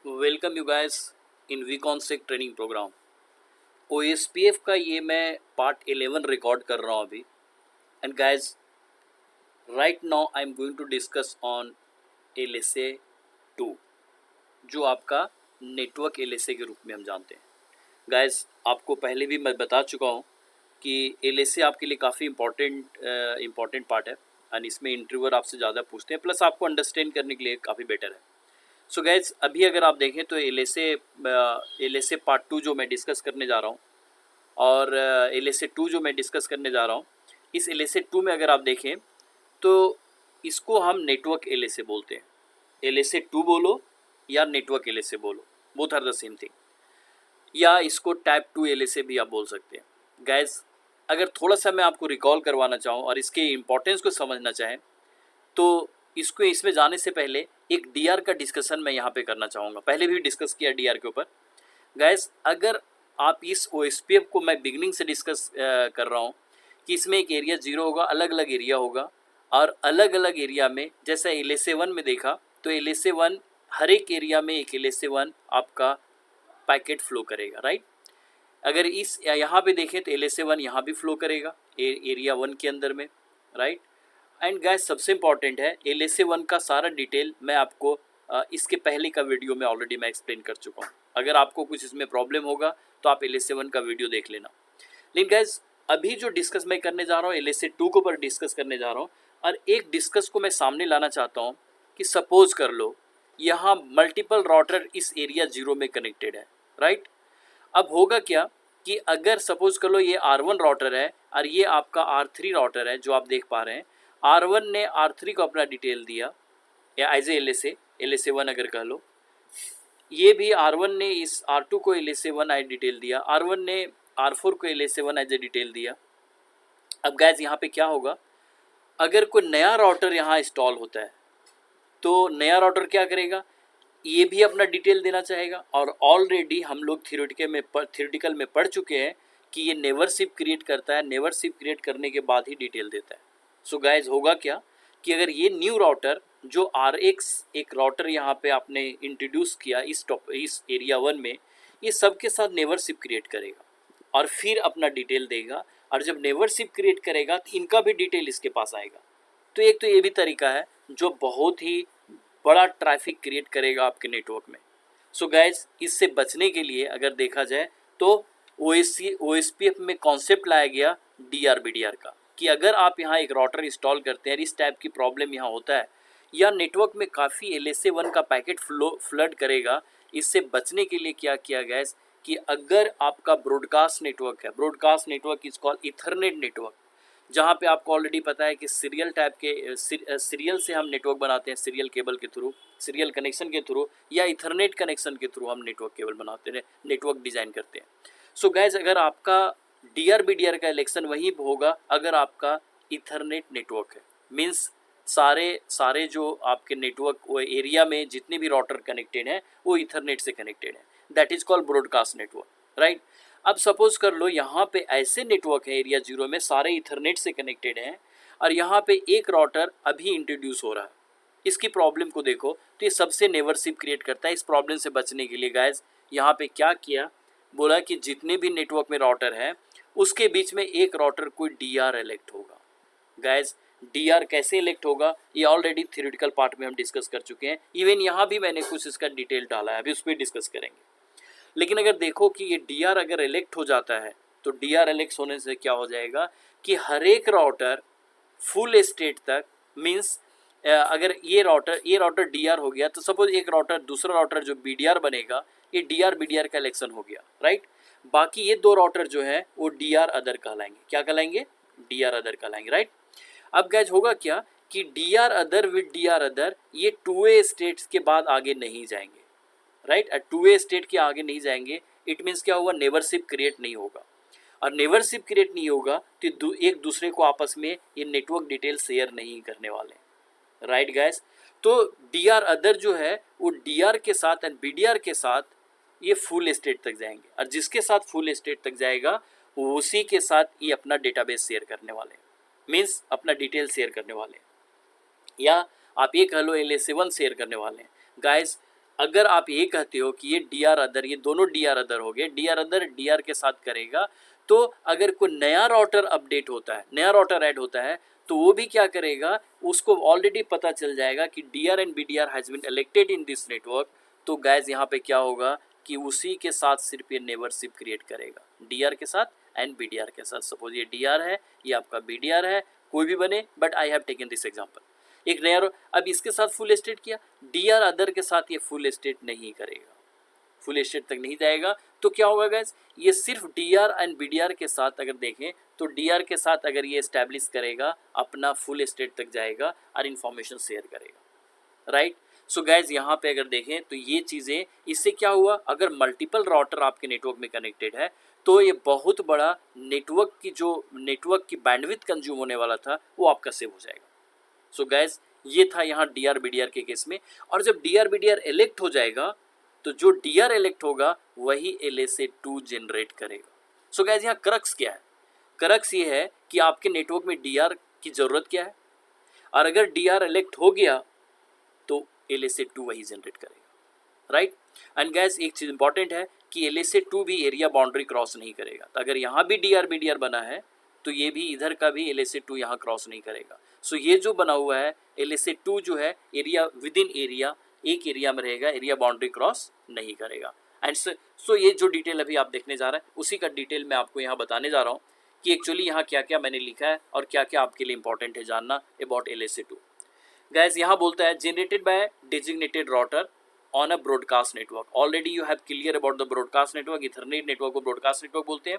Welcome you guys in वीकॉन्सेक training programme. OSPF का ये मैं पार्ट 11 रिकॉर्ड कर रहा हूँ अभी। And guys, right now I am going to discuss on LSA 2, जो आपका नेटवर्क LSA के रूप में हम जानते हैं। गाइस, आपको पहले भी मैं बता चुका हूँ कि LSA आपके लिए काफ़ी इम्पॉर्टेंट पार्ट है। एंड इसमें इंटरव्यूअर आपसे ज़्यादा पूछते हैं, प्लस आपको अंडरस्टैंड करने के लिए काफ़ी बेटर है। सो गैस, अभी अगर आप देखें तो LSA पार्ट 2 जो मैं डिस्कस करने जा रहा हूँ, और LSA 2 जो मैं डिस्कस करने जा रहा हूँ, इस LSA 2 में अगर आप देखें तो इसको हम नेटवर्क LSA बोलते हैं। LSA 2 बोलो या नेटवर्क LSA बोलो, both are the same thing. या इसको टाइप 2 LSA भी आप बोल सकते हैं। गैस, अगर थोड़ा सा मैं आपको रिकॉल करवाना चाहूँ और इसके इम्पोर्टेंस को समझना चाहें तो इसमें जाने से पहले एक DR का डिस्कशन मैं यहाँ पे करना चाहूँगा। पहले भी डिस्कस किया DR के ऊपर। गाइस, अगर आप इस OSPF को मैं बिगनिंग से डिस्कस कर रहा हूँ कि इसमें एक एरिया 0 होगा, अलग अलग एरिया होगा, और अलग अलग एरिया में जैसा LSA 1 में देखा तो LSA 1 हर एक एरिया में एक LSA 1 आपका पैकेट फ्लो करेगा, राइट। अगर इस यहाँ पे देखें तो LSA 1 यहाँ भी फ्लो करेगा एरिया 1 के अंदर में, राइट। एंड गाइस, सबसे इम्पॉर्टेंट है LSA 1 का सारा डिटेल मैं आपको इसके पहले का वीडियो में ऑलरेडी मैं एक्सप्लेन कर चुका हूँ। अगर आपको कुछ इसमें प्रॉब्लम होगा तो आप LSA 1 का वीडियो देख लेना। लेकिन गाइस, अभी जो डिस्कस मैं करने जा रहा हूँ LSA 2 के ऊपर डिस्कस करने जा रहा हूँ, और एक डिस्कस को मैं सामने लाना चाहता हूँ कि सपोज कर लो यहाँ मल्टीपल राउटर इस एरिया 0 में कनेक्टेड है, राइट। अब होगा क्या कि अगर सपोज कर लो ये R1 राउटर है और ये आपका R3 राउटर है, जो आप देख पा रहे हैं। R1 ने R3 को अपना डिटेल दिया या एज ए LSA 1 अगर कह लो, ये भी R1 ने इस R2 को LSA 1 आई डिटेल दिया, R1 ने R4 को LSA 1 एज ए डिटेल दिया। अब गैस, यहाँ पे क्या होगा, अगर कोई नया राउटर यहाँ इंस्टॉल होता है तो नया राउटर क्या करेगा, ये भी अपना डिटेल देना चाहेगा। और ऑलरेडी हम लोग थियोरेटिकल में पढ़ चुके हैं कि ये नेवर शिप क्रिएट करता है, नेवर शिप क्रिएट करने के बाद ही डिटेल देता है। सो गाइज, होगा क्या कि अगर ये न्यू राउटर जो RX एक राउटर यहाँ पे आपने इंट्रोड्यूस किया इस एरिया 1 में, ये सबके साथ नेवर शिप क्रिएट करेगा और फिर अपना डिटेल देगा। और जब नेवर शिप क्रिएट करेगा तो इनका भी डिटेल इसके पास आएगा। तो एक तो ये भी तरीका है जो बहुत ही बड़ा ट्रैफिक क्रिएट करेगा आपके नेटवर्क में। सो गाइज, इससे बचने के लिए अगर देखा जाए तो OSPF में कॉन्सेप्ट लाया गया DR-BDR का, कि अगर आप यहाँ एक राउटर इंस्टॉल करते हैं, इस टाइप की प्रॉब्लम यहाँ होता है या नेटवर्क में काफ़ी LSA 1 का पैकेट फ्लड करेगा, इससे बचने के लिए क्या किया गया कि अगर आपका ब्रॉडकास्ट नेटवर्क है, broadcast network is called Ethernet network, जहाँ पे आपको ऑलरेडी पता है कि सीरियल टाइप के सीरियल से हम नेटवर्क बनाते हैं, सीरियल केबल के थ्रू, सीरियल कनेक्शन के थ्रू, या इथरनेट कनेक्शन के थ्रू हम नेटवर्क केबल बनाते हैं, नेटवर्क डिज़ाइन करते हैं। सो गैस, अगर आपका DR-BDR का इलेक्शन वही होगा अगर आपका इथरनेट नेटवर्क है, मीन्स सारे जो आपके नेटवर्क वो एरिया में जितने भी राउटर कनेक्टेड हैं वो इथरनेट से कनेक्टेड है, that is called broadcast network, right. अब सपोज कर लो यहाँ पे ऐसे नेटवर्क है एरिया 0 में, सारे इथरनेट से कनेक्टेड हैं, और यहाँ पे एक राउटर अभी इंट्रोड्यूस हो रहा है। इसकी प्रॉब्लम को देखो तो ये सबसे नेवर शिप क्रिएट करता है। इस प्रॉब्लम से बचने के लिए गाइस, यहाँ पे क्या किया, बोला कि जितने भी नेटवर्क में राउटर है उसके बीच में एक राउटर कोई DR इलेक्ट होगा। गाइस, DR कैसे इलेक्ट होगा ये ऑलरेडी थ्योरेटिकल पार्ट में हम डिस्कस कर चुके हैं। इवन यहाँ भी मैंने कुछ इसका डिटेल डाला है, अभी उस पर डिस्कस करेंगे। लेकिन अगर देखो कि ये DR अगर इलेक्ट हो जाता है तो DR इलेक्ट होने से क्या हो जाएगा कि हर एक राउटर फुल स्टेट तक, मीन्स अगर ये राउटर DR हो गया तो सपोज एक राउटर दूसरा राउटर जो BDR बनेगा, ये DR-BDR का इलेक्शन हो गया, राइट। बाकी ये दो राउटर जो है वो DR अदर कहलाएंगे। क्या कहलाएंगे? DR अदर कहलाएंगे, राइट। अब गैज होगा क्या कि DR other with DR other ये 2A स्टेट्स के बाद आगे नहीं जाएंगे, राइट। 2A स्टेट के आगे नहीं जाएंगे, इट मीन्स क्या होगा, नेबरशिप क्रिएट नहीं होगा। और नेबरशिप क्रिएट नहीं होगा तो एक दूसरे को आपस में ये नेटवर्क डिटेल शेयर नहीं करने वाले, राइट गाइस। तो DR अदर जो है वो DR के साथ एंड BDR के साथ ये फुल स्टेट तक जाएंगे, और जिसके साथ फुल स्टेट तक जाएगा उसी के साथ ये अपना डेटाबेस शेयर करने वाले हैं, मीन्स अपना डिटेल शेयर करने वाले हैं, या आप ये कह लो LSA 1 शेयर करने वाले हैं। गाइस, अगर आप ये कहते हो कि ये डी आर अदर, ये दोनों डी आर अदर हो गए, D R other D R के साथ करेगा, तो अगर कोई नया राउटर अपडेट होता है, नया राउटर ऐड होता है, तो वो भी क्या करेगा, उसको ऑलरेडी पता चल जाएगा कि D R and B D R has been elected in this network. तो गैस यहाँ पे क्या होगा कि उसी के साथ सिर्फ ये नेबरशिप क्रिएट करेगा, डी आर के साथ एंड बी डी आर के साथ। सपोज ये डी आर है, ये आपका बी डी आर है, कोई भी बने, but I have taken this example. एक नया अब इसके साथ फुल स्टेट किया, डी आर अदर के साथ ये फुल स्टेट नहीं करेगा, फुल स्टेट तक नहीं जाएगा। तो क्या होगा गैस, ये सिर्फ D R and B D R के साथ अगर देखें तो डी आर के साथ अगर ये एस्टैब्लिश करेगा, अपना फुल स्टेट तक जाएगा और इन्फॉर्मेशन शेयर करेगा, राइट। सो गैस यहाँ पे अगर देखें तो ये चीज़ें, इससे क्या हुआ, अगर मल्टीपल राउटर आपके नेटवर्क में कनेक्टेड है तो ये बहुत बड़ा नेटवर्क की बैंडविड्थ कंज्यूम होने वाला था वो आपका सेव हो जाएगा। सो गैस ये था यहाँ D R B D R के केस में। और जब D R B D R elect हो जाएगा तो जो डी आर इलेक्ट होगा वही LSA2 जनरेट करेगा। सो गैस यहाँ क्रक्स क्या है, क्रक्स ये है कि आपके नेटवर्क में डी आर की ज़रूरत क्या है, और अगर डी आर इलेक्ट हो गया तो LSA2 वही जनरेट करेगा, राइट। एंड गैस एक चीज़ इंपॉर्टेंट है कि LSA2 भी एरिया बाउंड्री क्रॉस नहीं करेगा। तो अगर यहाँ भी D R B D R बना है तो ये भी इधर का भी LSA2 यहाँ क्रॉस नहीं करेगा। सो ये जो बना हुआ है LSA2 जो है एरिया विद इन एरिया, एक एरिया में रहेगा, एरिया बाउंड्री क्रॉस नहीं करेगा। एंड सो ये जो डिटेल अभी आप देखने जा रहे हैं उसी का डिटेल मैं आपको यहाँ बताने जा रहा हूँ कि एक्चुअली यहाँ क्या क्या मैंने लिखा है और क्या क्या आपके लिए इंपॉर्टेंट है जानना अबाउट LSA2। गैस यहाँ बोलता है generated by designated router on a broadcast network. Already you have clear about the broadcast network, ethernet network को ब्रॉडकास्ट नेटवर्क बोलते हैं।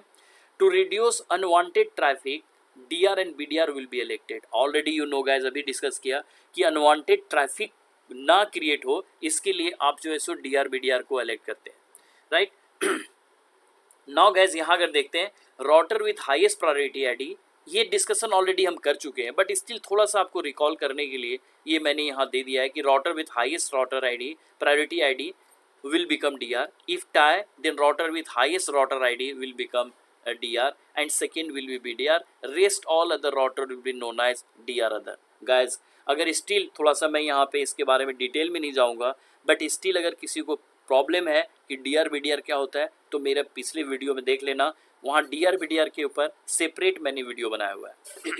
To reduce unwanted traffic DR and BDR will be elected. Already you know guys, अभी discuss किया कि unwanted traffic ना create हो, इसके लिए आप जो है सो DR BDR को इलेक्ट करते हैं, राइट। नाउ गाइज यहाँ अगर देखते हैं router with highest priority ID, ये डिस्कशन ऑलरेडी हम कर चुके हैं, बट स्टिल थोड़ा सा आपको रिकॉल करने के लिए ये मैंने यहाँ दे दिया है कि router with highest router ID priority ID will become DR. If tie, then router with highest router ID will become a DR, and second will be BDR. Rest all other router will be known as DR other. Guys, अगर still थोड़ा सा मैं यहाँ पे इसके बारे में detail में नहीं जाऊँगा, बट स्टिल अगर किसी को प्रॉब्लम है कि DR BDR क्या होता है तो मेरे पिछले वीडियो में देख लेना, वहाँ DR BDR के ऊपर सेपरेट मैंने वीडियो बनाया हुआ है।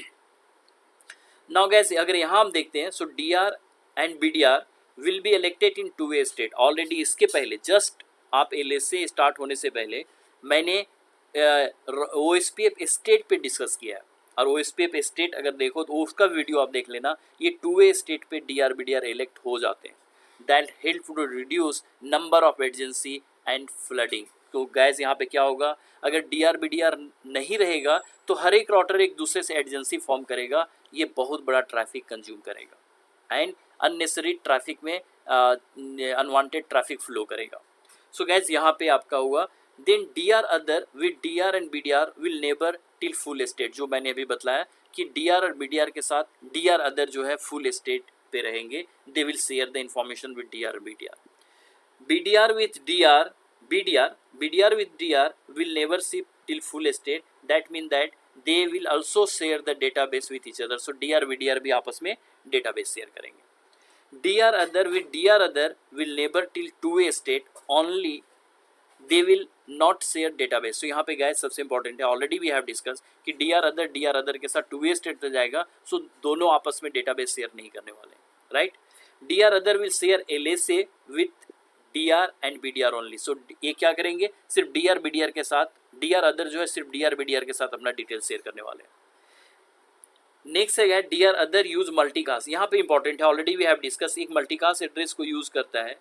नाउ गैस अगर यहाँ हम देखते हैं, सो DR and BDR will be elected in to way state. Already इसके पहले जस्ट आप LSA स्टार्ट होने से पहले मैंने OSPF स्टेट पे डिस्कस किया है, और OSPF स्टेट अगर देखो तो उसका वीडियो आप देख लेना। ये टू वे स्टेट पे DR BDR इलेक्ट हो जाते हैं, that help to reduce number of agency and flooding. तो गैस यहाँ पे क्या होगा, अगर DR BDR नहीं रहेगा तो हर एक राउटर एक दूसरे से एजेंसी फॉर्म करेगा, ये बहुत बड़ा ट्रैफिक कंज्यूम करेगा एंड अननेसेसरी ट्रैफिक में अनवांटेड ट्रैफिक फ्लो करेगा। सो गैस यहाँ पे आपका हुआ then DR other with DR and BDR will neighbour till full state. जो मैंने अभी बताया कि DR और BDR के साथ DR अदर जो है फुल स्टेट पे रहेंगे, they will share the information with DR और BDR। BDR with BDR with DR will never ship till full state. That means that they will also share the database with each other. So DR BDR भी आपस में database share करेंगे। DR other with DR other will never till two-way state. Only they will not share database. So यहाँ पे guys सबसे important है, already we have discussed कि DR other के साथ two-way state तक जाएगा, so दोनों आपस में database share नहीं करने वाले, right? DR other will share LSA with DR and BDR only. So ये क्या करेंगे, सिर्फ DR BDR के साथ, DR अदर जो है सिर्फ DR BDR के साथ अपना डिटेल शेयर करने वाले हैं। नेक्स्ट है DR अदर यूज मल्टीकास्ट। यहाँ पे इंपॉर्टेंट है, ऑलरेडी वी हैव डिस्कस, एक मल्टीकास्ट एड्रेस को यूज करता है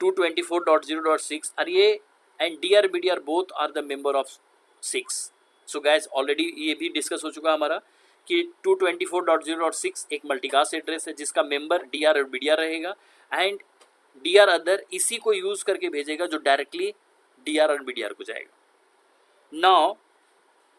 224.0.6 और ये and DR BDR both are the member of 6। So guys already ये भी डिस्कस हो चुका हमारा कि 224.0.6 एक मल्टीकास्ट एड्रेस है जिसका मेंबर DR और BDR रहेगा, एंड DR अदर इसी को यूज करके भेजेगा जो डायरेक्टली DR और BDR को जाएगा।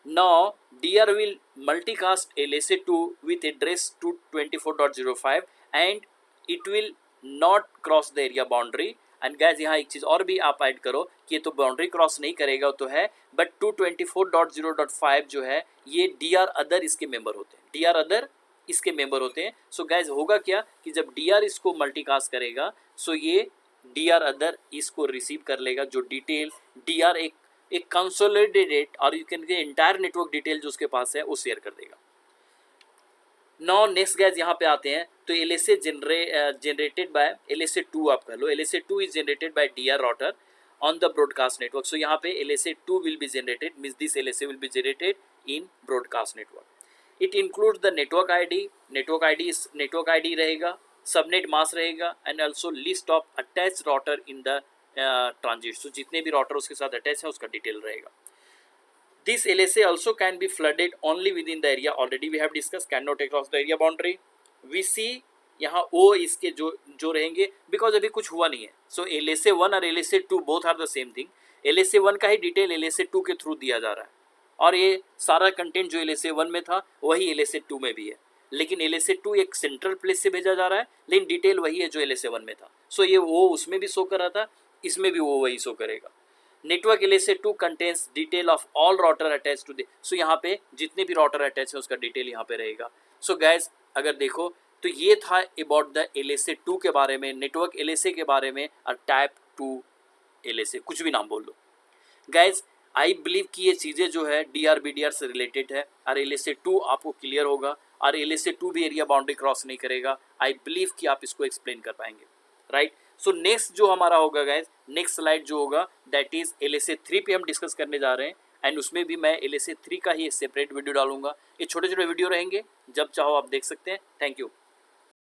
Now DR will multicast LSA2 with address 224.05 and it will not cross the area boundary. And gas यहाँ एक चीज़ और भी आप ऐड करो कि ये तो बाउंड्री क्रॉस नहीं करेगा तो है, बट 224.0.5 जो है ये DR अदर इसके मेंबर होते हैं, DR अदर इसके मेंबर होते हैं। सो गैस होगा क्या कि जब DR इसको मल्टीकास्ट करेगा, सो ये DR अदर इसको रिसीव कर लेगा, जो डिटेल DR एक कंसोलिडेटेड और you can say entire network detail जो उसके पास है वो शेयर कर देगा। नाउ नेक्स्ट गाइस यहाँ पे आते हैं, तो LSA जनरेटेड बाय LSA2 आप कह लो, LSA2 is generated by DR router on the broadcast network. So यहाँ पे LSA2 will be generated, means this LSA will be generated in broadcast network. It includes the network ID, network ID रहेगा, subnet mask रहेगा, and also list of attached router in the transit. So जितने भी router उसके साथ attach है उसका detail रहेगा. This LSA also can be flooded only within the area. Already we have discussed, cannot cross the area boundary. We see यहाँ ओ इसके जो रहेंगे, बिकॉज अभी कुछ हुआ नहीं है. सो LSA1 और LSA2 both are the same thing. LSA1 का ही डिटेल LSA2 के थ्रू दिया जा रहा है, और ये सारा कंटेंट जो LSA1 में था वही LSA2 में भी है, लेकिन LSA2 एक सेंट्रल प्लेस से भेजा जा रहा है, लेकिन डिटेल वही है जो LSA1 में था. सो ये वो उसमें भी शो कर रहा था, इसमें भी वो वही शो करेगा. Network LSA2 contents detail of all router attach to the. So यहाँ पे जितने भी राउटर अटैच है उसका डिटेल यहाँ पे रहेगा. सो गाइज अगर देखो तो ये था अबाउट द LSA2 के बारे में, नेटवर्क LSA के बारे में, और टाइप 2 LSA, कुछ भी नाम बोल लो. गाइज आई बिलीव कि ये चीज़ें जो है DR-BDR से रिलेटेड है, और LSA2 आपको क्लियर होगा, और LSA2 भी एरिया बाउंड्री क्रॉस नहीं करेगा. आई बिलीव कि आप इसको एक्सप्लेन कर पाएंगे, राइट. सो नेक्स्ट जो हमारा होगा गाइज, नेक्स्ट स्लाइड जो होगा दैट इज LSA3 पे हम डिस्कस करने जा रहे हैं, एंड उसमें भी मैं LSA3 का ही सेपरेट वीडियो डालूंगा. ये छोटे छोटे वीडियो रहेंगे, जब चाहो आप देख सकते हैं. Thank you.